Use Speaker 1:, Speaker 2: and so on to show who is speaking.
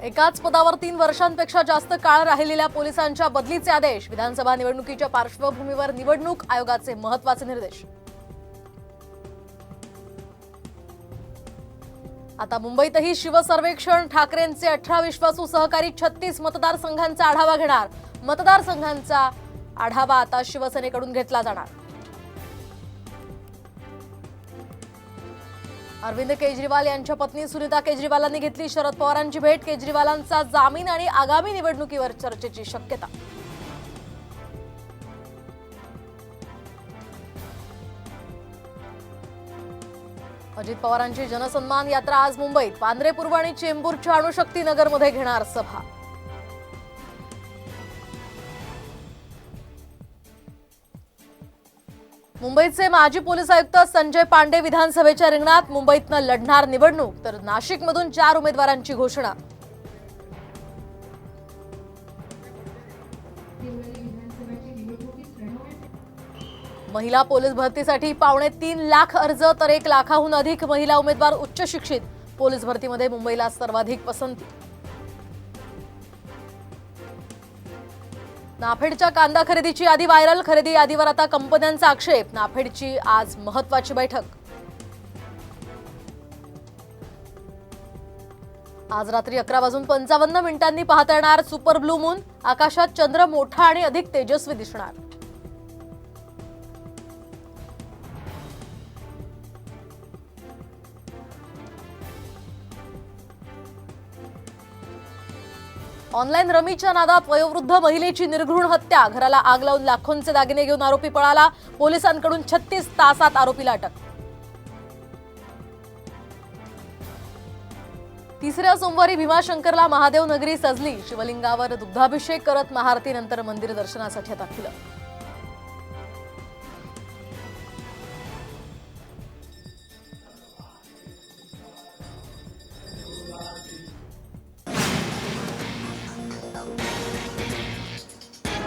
Speaker 1: एकाच पदावर 3 वर्षांपेक्षा जास्त काळ राहिलेल्या पोलिसांच्या बदलीचे आदेश। विधानसभा निवडणुकीच्या पार्श्वभूमीवर निवडणूक आयोगाचे महत्त्वाचे निर्देश। आता मुंबईतही शिवसर्वेक्षण। ठाकरेंचे 18 विश्वासू सहकारी 36 मतदारसंघांचा आढावा घेणार। मतदारसंघांचा आढावा आता शिवसेनेकडून घेतला जाणार। अरविंद केजरीवाल यांच्या पत्नी सुनीता केजरीवालांनी घेतली शरद पवारांची भेट। केजरीवालांचा जामीन आणि आगामी निवडणुकीवर चर्चेची शक्यता। अजित पवारांची जनसन्मान यात्रा आज मुंबईत। वांद्रे पूर्व आणि चेंबूरच्या अणुशक्ती नगरमध्ये घेणार सभा। मुंबईचे माजी पोलीस आयुक्त संजय पांडे विधानसभेच्या रिंगणात। मुंबईतनं लढणार निवडणूक, तर नाशिकमधून 4 उमेदवारांची घोषणा। महिला पोलीस भरतीसाठी 2.25 लाख अर्ज, तर 1 लाखाहून अधिक महिला उमेदवार उच्च शिक्षित। पोलीस भरतीमध्ये मुंबईला सर्वाधिक पसंती। नाफेडच्या कांदा खरेदीची यादी व्हायरल। खरेदी यादीवर आता कंपन्यांचा आक्षेप। नाफेडची आज महत्त्वाची बैठक। आज रात्री 11:55 पाहता येणार सुपर ब्लू मून। आकाशात चंद्र मोठा आणि अधिक तेजस्वी दिसणार। ऑनलाईन रमीच्या नादात वयोवृद्ध महिलेची निर्घृण हत्या। घराला आग लावून लाखोंचे दागिने घेऊन आरोपी पळाला। पोलिसांकडून 36 तासात आरोपीला अटक। तिसऱ्या सोमवारी भीमाशंकरला महादेव नगरी सजली। शिवलिंगावर दुग्धाभिषेक करत महाआरतीनंतर मंदिर दर्शनासाठी आता खुलं।